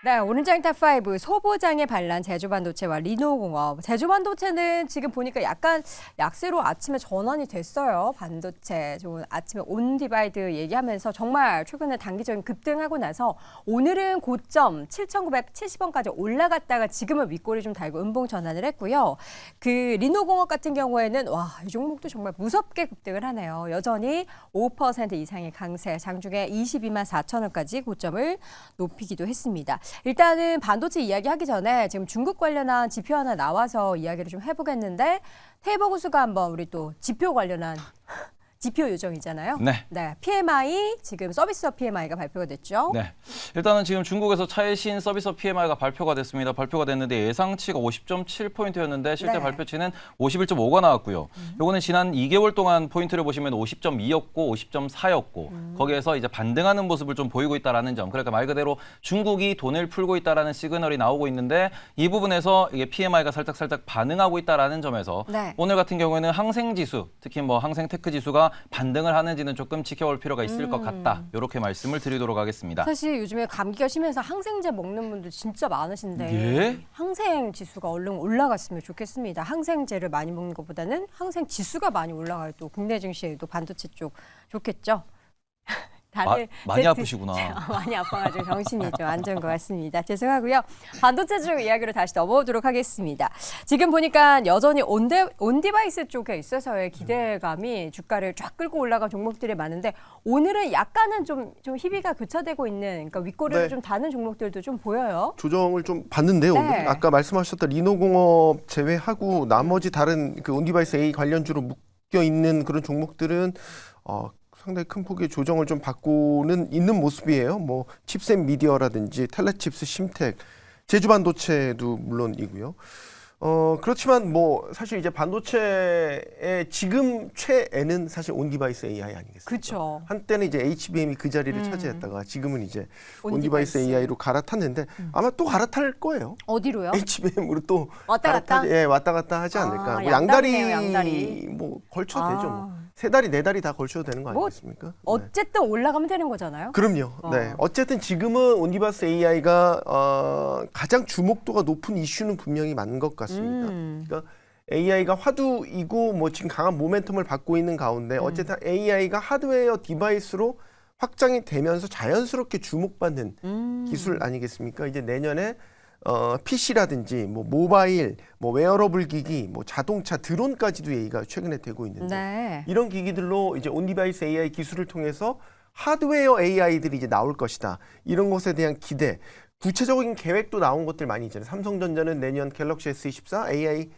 네, 오른장 탑5 소보장의 반란 제주반도체와 리노공업. 제주반도체는 지금 보니까 약간 약세로 아침에 전환이 됐어요. 반도체 좋은 아침에 온디바이드 얘기하면서 정말 최근에 단기적인 급등하고 나서 오늘은 고점 7,970원까지 올라갔다가 지금은 윗골이 좀 달고 음봉 전환을 했고요. 그 리노공업 같은 경우에는 이 종목도 정말 무섭게 급등을 하네요. 여전히 5% 이상의 강세, 장중에 22만 4천 원까지 고점을 높이기도 했습니다. 일단은 반도체 이야기하기 전에 지금 중국 관련한 지표 하나 나와서 이야기를 좀 해보겠는데 테이버구스가 한번 우리 또 지표 관련한 지표 요정이잖아요. 네. PMI 지금 서비스업 PMI가 발표가 됐죠. 네. 일단은 지금 중국에서 최신 서비스 PMI가 발표가 됐습니다. 발표가 됐는데 예상치가 50.7포인트였는데 실제 발표치는 51.5가 나왔고요. 요거는 지난 2개월 동안 포인트를 보시면 50.2였고 50.4였고 거기에서 이제 반등하는 모습을 좀 보이고 있다라는 점. 그러니까 말 그대로 중국이 돈을 풀고 있다라는 시그널이 나오고 있는데 이 부분에서 이게 PMI가 살짝 반응하고 있다라는 점에서 오늘 같은 경우에는 항생 지수, 특히 뭐 항생 테크 지수가 반등을 하는지는 조금 지켜볼 필요가 있을 것 같다. 이렇게 말씀을 드리도록 하겠습니다. 사실 요즘에 감기가 심해서 항생제 먹는 분들 진짜 많으신데 예? 항생 지수가 얼른 올라갔으면 좋겠습니다. 항생제를 많이 먹는 것보다는 항생 지수가 많이 올라가야 또 국내 증시에도 반도체 쪽 좋겠죠. 다들 많이 아프시구나. 많이 아파가지고 정신이 좀 안 좋은 것 같습니다. 죄송하고요. 반도체 쪽 이야기로 다시 넘어오도록 하겠습니다. 지금 보니까 여전히 온디바이스 쪽에 있어서의 기대감이 주가를 쫙 끌고 올라간 종목들이 많은데 오늘은 약간은 좀 희비가 교차되고 있는 그러니까 윗꼬리를 좀 다는 종목들도 좀 보여요. 조정을 좀 봤는데요. 오늘 아까 말씀하셨던 리노공업 제외하고 나머지 다른 그 온디바이스 A 관련주로 묶여 있는 그런 종목들은 상당히 큰 폭의 조정을 좀 받고는 있는 모습이에요. 뭐 칩셋 미디어라든지 텔레칩스, 심텍, 제주반도체도 물론이고요. 그렇지만 뭐 사실 이제 반도체의 지금 최애는 사실 온디바이스 AI 아니겠습니까? 그렇죠. 한때는 이제 HBM이 그 자리를 차지했다가 지금은 이제 온디바이스 AI로 갈아탔는데 아마 또 갈아탈 거예요. 어디로요? HBM으로 또 왔다 갔다? 왔다 갔다 하지 않을까. 뭐 양다리 뭐 걸쳐도 되죠. 뭐. 세 다리 네 다리 다 걸쳐도 되는 거 아니겠습니까? 어쨌든 올라가면 되는 거잖아요. 그럼요. 네. 어쨌든 지금은 온디바이스 AI가 가장 주목도가 높은 이슈는 분명히 맞는 것 같습니다. 그러니까 AI가 화두이고 뭐 지금 강한 모멘텀을 받고 있는 가운데 어쨌든 AI가 하드웨어 디바이스로 확장이 되면서 자연스럽게 주목받는 기술 아니겠습니까? 이제 내년에 PC라든지 뭐 모바일, 뭐 웨어러블 기기, 뭐 자동차, 드론까지도 얘기가 최근에 되고 있는데 이런 기기들로 이제 온디바이스 AI 기술을 통해서 하드웨어 AI들이 이제 나올 것이다. 이런 것에 대한 기대, 구체적인 계획도 나온 것들 많이 있잖아요. 삼성전자는 내년 갤럭시 S24 AI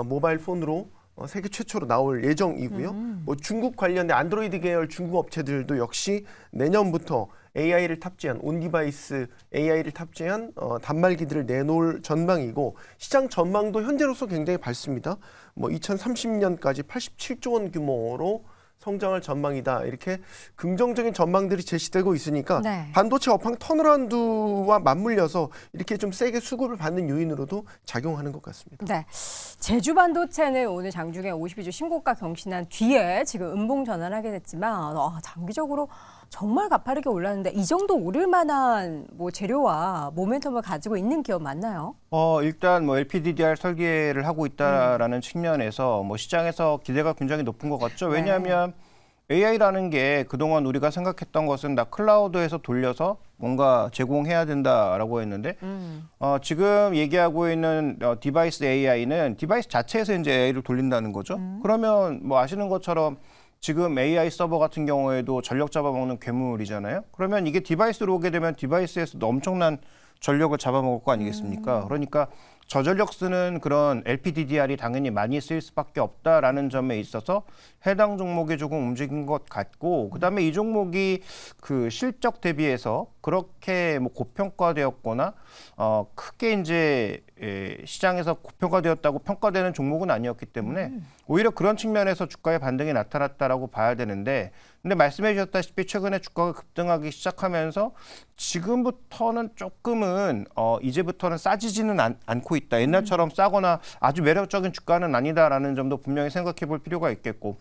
모바일 폰으로 세계 최초로 나올 예정이고요. 뭐 중국 관련된 안드로이드 계열 중국 업체들도 역시 내년부터 AI를 탑재한 온디바이스 AI를 탑재한 단말기들을 내놓을 전망이고 시장 전망도 현재로서 굉장히 밝습니다. 뭐 2030년까지 87조 원 규모로 성장할 전망이다. 이렇게 긍정적인 전망들이 제시되고 있으니까 반도체 업황 턴어라운드와 맞물려서 이렇게 좀 세게 수급을 받는 요인으로도 작용하는 것 같습니다. 네, 제주반도체는 오늘 장중에 52주 신고가 경신한 뒤에 지금 음봉 전환하게 됐지만 장기적으로 정말 가파르게 올랐는데 이 정도 오를 만한 뭐 재료와 모멘텀을 가지고 있는 기업 맞나요? 일단 뭐 LPDDR 설계를 하고 있다라는 측면에서 뭐 시장에서 기대가 굉장히 높은 것 같죠. 왜냐하면 AI라는 게 그동안 우리가 생각했던 것은 다 클라우드에서 돌려서 뭔가 제공해야 된다라고 했는데 지금 얘기하고 있는 디바이스 AI는 디바이스 자체에서 이제 AI를 돌린다는 거죠. 그러면 뭐 아시는 것처럼 지금 AI 서버 같은 경우에도 전력 잡아먹는 괴물이잖아요. 그러면 이게 디바이스로 오게 되면 디바이스에서도 엄청난 전력을 잡아먹을 거 아니겠습니까? 그러니까 저전력 쓰는 그런 LPDDR이 당연히 많이 쓰일 수밖에 없다라는 점에 있어서 해당 종목이 조금 움직인 것 같고, 그다음에 이 종목이 그 실적 대비해서 그렇게 뭐 고평가되었거나 크게 이제 시장에서 고평가되었다고 평가되는 종목은 아니었기 때문에 오히려 그런 측면에서 주가의 반등이 나타났다라고 봐야 되는데, 근데 말씀해 주셨다시피 최근에 주가가 급등하기 시작하면서 지금부터는 조금은 이제부터는 싸지지는 않고 있다. 옛날처럼 싸거나 아주 매력적인 주가는 아니다라는 점도 분명히 생각해 볼 필요가 있겠고,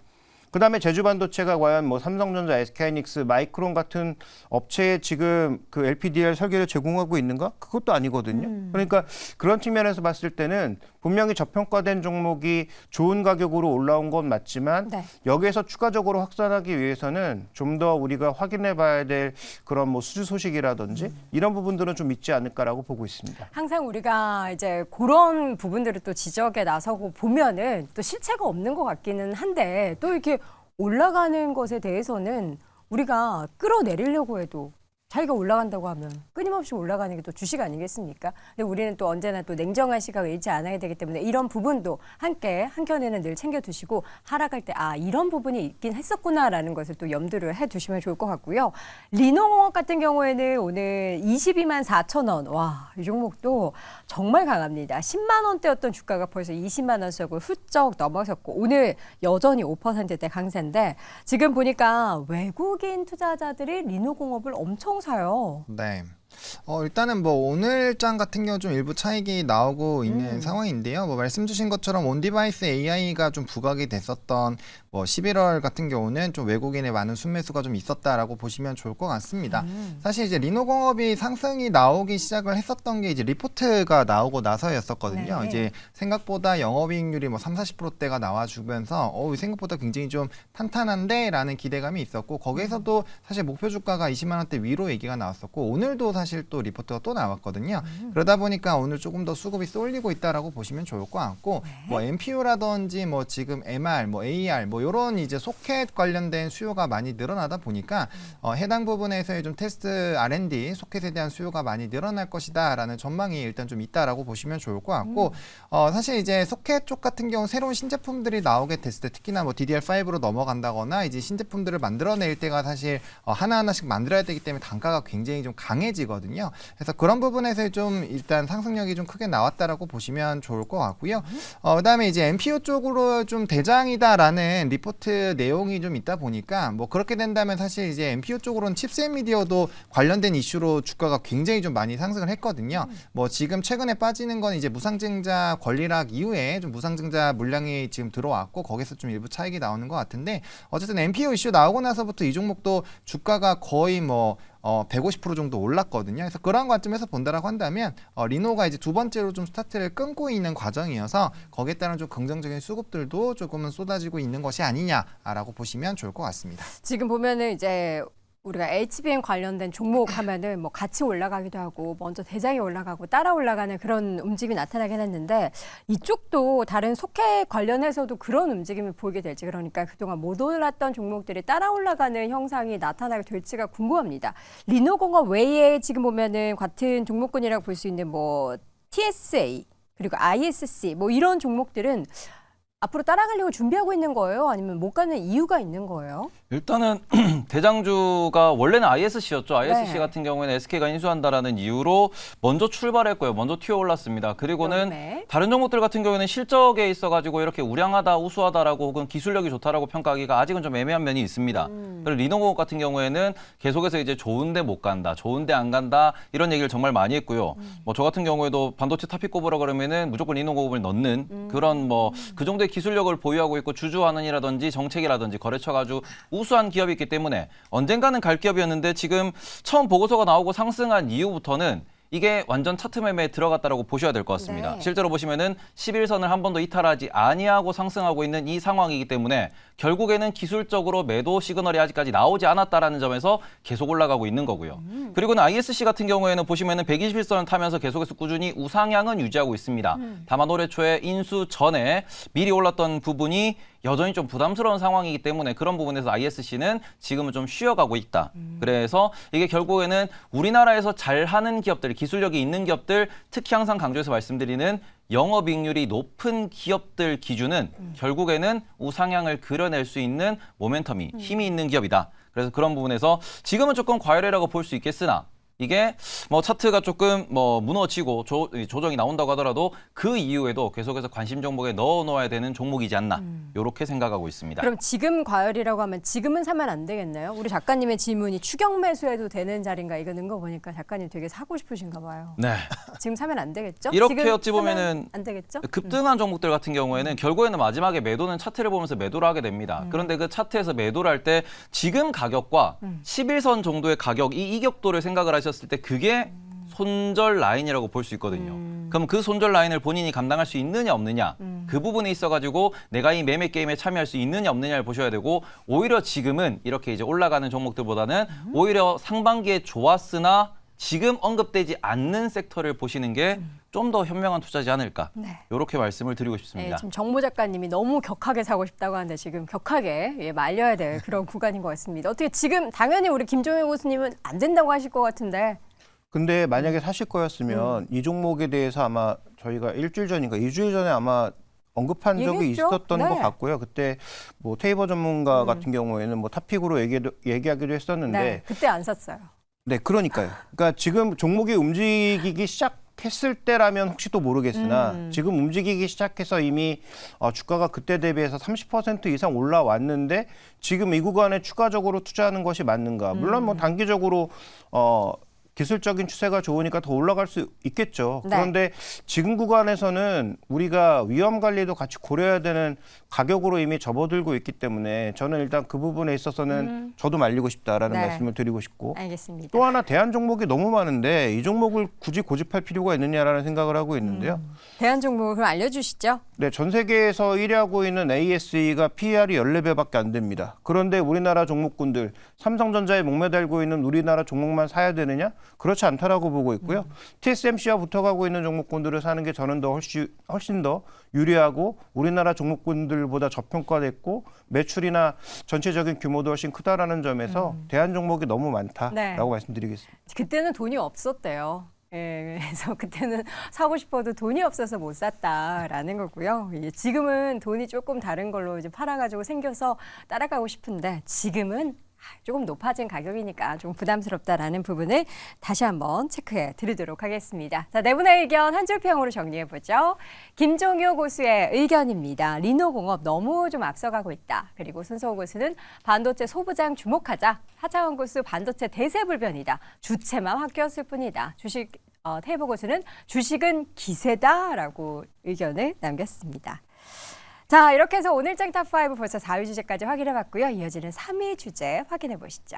그다음에 제주반도체가 과연 뭐 삼성전자, SK하이닉스, 마이크론 같은 업체에 지금 그 LPDDR 설계를 제공하고 있는가? 그것도 아니거든요. 그러니까 그런 측면에서 봤을 때는 분명히 저평가된 종목이 좋은 가격으로 올라온 건 맞지만 네. 여기에서 추가적으로 확산하기 위해서는 좀 더 우리가 확인해 봐야 될 그런 뭐 수주 소식이라든지 이런 부분들은 좀 있지 않을까라고 보고 있습니다. 항상 우리가 이제 그런 부분들을 또 지적에 나서고 보면은 또 실체가 없는 것 같기는 한데 또 이렇게 올라가는 것에 대해서는 우리가 끌어내리려고 해도 자기가 올라간다고 하면 끊임없이 올라가는 게 또 주식 아니겠습니까? 근데 우리는 또 언제나 또 냉정한 시각을 잃지 않아야 되기 때문에 이런 부분도 함께 한켠에는 늘 챙겨두시고 하락할 때 아 이런 부분이 있긴 했었구나라는 것을 또 염두를 해두시면 좋을 것 같고요. 리노공업 같은 경우에는 오늘 22만 4천 원. 와, 이 종목도 정말 강합니다. 10만 원대였던 주가가 벌써 20만 원 속을 훌쩍 넘어섰고 오늘 여전히 5%대 강세인데 지금 보니까 외국인 투자자들이 리노공업을 엄청 사요. 네. 일단은 뭐 오늘장 같은 경우 좀 일부 차익이 나오고 있는 상황인데요. 뭐 말씀 주신 것처럼 온디바이스 AI가 좀 부각이 됐었던 뭐 11월 같은 경우는 좀 외국인의 많은 순매수가 좀 있었다라고 보시면 좋을 것 같습니다. 사실 이제 리노공업이 상승이 나오기 시작을 했었던 게 이제 리포트가 나오고 나서였었거든요. 네. 이제 생각보다 영업이익률이 뭐 30~40%대가 나와주면서 생각보다 굉장히 좀 탄탄한데라는 기대감이 있었고 거기에서도 사실 목표 주가가 20만 원대 위로 얘기가 나왔었고 오늘도 사실 또 리포트가 또 나왔거든요. 그러다 보니까 오늘 조금 더 수급이 쏠리고 있다라고 보시면 좋을 것 같고 뭐 NPU라든지 뭐 지금 MR, 뭐 AR 뭐 이런 이제 소켓 관련된 수요가 많이 늘어나다 보니까 해당 부분에서의 좀 테스트 R&D 소켓에 대한 수요가 많이 늘어날 것이다라는 전망이 일단 좀 있다라고 보시면 좋을 것 같고 사실 이제 소켓 쪽 같은 경우 새로운 신제품들이 나오게 됐을 때 특히나 뭐 DDR5로 넘어간다거나 이제 신제품들을 만들어낼 때가 사실 하나하나씩 만들어야 되기 때문에 단가가 굉장히 좀 강해지거든요. 그래서 그런 부분에서 좀 일단 상승력이 좀 크게 나왔다라고 보시면 좋을 것 같고요. 그다음에 이제 NPU 쪽으로 좀 대장이다라는 리포트 내용이 좀 있다 보니까 뭐 그렇게 된다면 사실 이제 NPU 쪽으로는 칩셋 미디어도 관련된 이슈로 주가가 굉장히 좀 많이 상승을 했거든요. 뭐 지금 최근에 빠지는 건 이제 무상증자 권리락 이후에 좀 무상증자 물량이 지금 들어왔고 거기서 좀 일부 차익이 나오는 것 같은데 어쨌든 NPU 이슈 나오고 나서부터 이 종목도 주가가 거의 뭐 150% 정도 올랐거든요. 그래서 그런 관점에서 본다라고 한다면 리노가 이제 두 번째로 좀 스타트를 끊고 있는 과정이어서 거기에 따른 좀 긍정적인 수급들도 조금은 쏟아지고 있는 것이 아니냐라고 보시면 좋을 것 같습니다. 지금 보면은 이제 우리가 HBM 관련된 종목 하면은 뭐 같이 올라가기도 하고 먼저 대장이 올라가고 따라 올라가는 그런 움직임이 나타나긴 했는데 이쪽도 다른 소켓 관련해서도 그런 움직임을 보이게 될지 그러니까 그동안 못 올랐던 종목들이 따라 올라가는 형상이 나타나게 될지가 궁금합니다. 리노공업 외에 지금 보면은 같은 종목군이라고 볼 수 있는 뭐 TSA 그리고 ISC 뭐 이런 종목들은 앞으로 따라가려고 준비하고 있는 거예요? 아니면 못 가는 이유가 있는 거예요? 일단은 대장주가 원래는 ISC였죠. ISC 네. 같은 경우에는 SK가 인수한다라는 이유로 먼저 출발했고요. 먼저 튀어 올랐습니다. 그리고는 그렇네. 다른 종목들 같은 경우에는 실적에 있어가지고 이렇게 우량하다, 우수하다라고 혹은 기술력이 좋다라고 평가하기가 아직은 좀 애매한 면이 있습니다. 그리고 리노공업 같은 경우에는 계속해서 이제 좋은데 못 간다, 좋은데 안 간다 이런 얘기를 정말 많이 했고요. 뭐 저 같은 경우에도 반도체 탑픽 꼽으라 그러면은 무조건 리노공업을 넣는 그런 뭐 그 정도의 기술력을 보유하고 있고 주주환원이라든지 정책이라든지 거래처가 아주 우수한 기업이 있기 때문에 언젠가는 갈 기업이었는데 지금 처음 보고서가 나오고 상승한 이후부터는 이게 완전 차트 매매에 들어갔다라고 보셔야 될 것 같습니다. 네. 실제로 보시면은 11선을 한 번도 이탈하지 아니하고 상승하고 있는 이 상황이기 때문에 결국에는 기술적으로 매도 시그널이 아직까지 나오지 않았다라는 점에서 계속 올라가고 있는 거고요. 그리고는 ISC 같은 경우에는 보시면은 121선을 타면서 계속해서 꾸준히 우상향은 유지하고 있습니다. 다만 올해 초에 인수 전에 미리 올랐던 부분이 여전히 좀 부담스러운 상황이기 때문에 그런 부분에서 ISC는 지금은 좀 쉬어가고 있다. 그래서 이게 결국에는 우리나라에서 잘하는 기업들, 기술력이 있는 기업들, 특히 항상 강조해서 말씀드리는 영업이익률이 높은 기업들 기준은 결국에는 우상향을 그려낼 수 있는 모멘텀이 힘이 있는 기업이다. 그래서 그런 부분에서 지금은 조금 과열이라고 볼 수 있겠으나 이게 뭐 차트가 조금 뭐 무너지고 조정이 나온다고 하더라도 그 이후에도 계속해서 관심 종목에 넣어 놓아야 되는 종목이지 않나 이렇게 생각하고 있습니다. 그럼 지금 과열이라고 하면 지금은 사면 안 되겠나요? 우리 작가님의 질문이 추격 매수해도 되는 자리인가 이거 넣은 거 보니까 작가님 되게 사고 싶으신가 봐요. 네. 지금 사면 안 되겠죠? 이렇게 지금 어찌 보면은 사면 안 되겠죠? 급등한 종목들 같은 경우에는 결국에는 마지막에 매도는 차트를 보면서 매도를 하게 됩니다. 그런데 그 차트에서 매도를 할 때 지금 가격과 11선 정도의 가격, 이 이격도를 생각을 하셨을 때 그게 손절 라인이라고 볼 수 있거든요. 그럼 그 손절 라인을 본인이 감당할 수 있느냐 없느냐 그 부분에 있어가지고 내가 이 매매 게임에 참여할 수 있느냐 없느냐를 보셔야 되고 오히려 지금은 이렇게 이제 올라가는 종목들보다는 오히려 상반기에 좋았으나 지금 언급되지 않는 섹터를 보시는 게 좀 더 현명한 투자지 않을까 네. 이렇게 말씀을 드리고 싶습니다. 네, 지금 정모 작가님이 너무 격하게 사고 싶다고 하는데 지금 격하게 말려야 될 그런 구간인 것 같습니다. 어떻게 지금 당연히 우리 김종현 교수님은 안 된다고 하실 것 같은데 근데 만약에 사실 거였으면 이 종목에 대해서 아마 저희가 일주일 전인가 2주일 전에 아마 언급한 적이 얘기했죠? 있었던 네. 것 같고요. 그때 뭐 테이버 전문가 같은 경우에는 뭐 탑픽으로 얘기하기도 했었는데 네, 그때 안 샀어요. 네, 그러니까요. 그러니까 지금 종목이 움직이기 시작했을 때라면 혹시 또 모르겠으나 지금 움직이기 시작해서 이미 주가가 그때 대비해서 30% 이상 올라왔는데 지금 이 구간에 추가적으로 투자하는 것이 맞는가? 물론 뭐 단기적으로 기술적인 추세가 좋으니까 더 올라갈 수 있겠죠. 네. 그런데 지금 구간에서는 우리가 위험 관리도 같이 고려해야 되는 가격으로 이미 접어들고 있기 때문에 저는 일단 그 부분에 있어서는 저도 말리고 싶다라는 네. 말씀을 드리고 싶고 알겠습니다. 또 하나 대안 종목이 너무 많은데 이 종목을 굳이 고집할 필요가 있느냐라는 생각을 하고 있는데요. 대안 종목을 그럼 알려주시죠. 네, 전 세계에서 1위하고 있는 ASE가 PER이 14배밖에 안 됩니다. 그런데 우리나라 종목군들, 삼성전자에 목매달고 있는 우리나라 종목만 사야 되느냐? 그렇지 않다라고 보고 있고요. TSMC와 붙어가고 있는 종목군들을 사는 게 저는 더 훨씬 더 유리하고 우리나라 종목군들보다 저평가됐고 매출이나 전체적인 규모도 훨씬 크다라는 점에서 대안 종목이 너무 많다라고 네. 말씀드리겠습니다. 그때는 돈이 없었대요. 예, 그래서 그때는 사고 싶어도 돈이 없어서 못 샀다라는 거고요. 지금은 돈이 조금 다른 걸로 이제 팔아가지고 생겨서 따라가고 싶은데 지금은 조금 높아진 가격이니까 좀 부담스럽다라는 부분을 다시 한번 체크해 드리도록 하겠습니다. 자, 네 분의 의견 한 줄 평으로 정리해 보죠. 김종효 고수의 의견입니다. 리노공업 너무 좀 앞서가고 있다. 그리고 손소호 고수는 반도체 소부장 주목하자. 하창원 고수 반도체 대세불변이다. 주체만 바뀌었을 뿐이다. 테이버 고수는 주식은 기세다라고 의견을 남겼습니다. 자, 이렇게 해서 오늘 짱탑5 벌써 4위 주제까지 확인해봤고요. 이어지는 3위 주제 확인해 보시죠.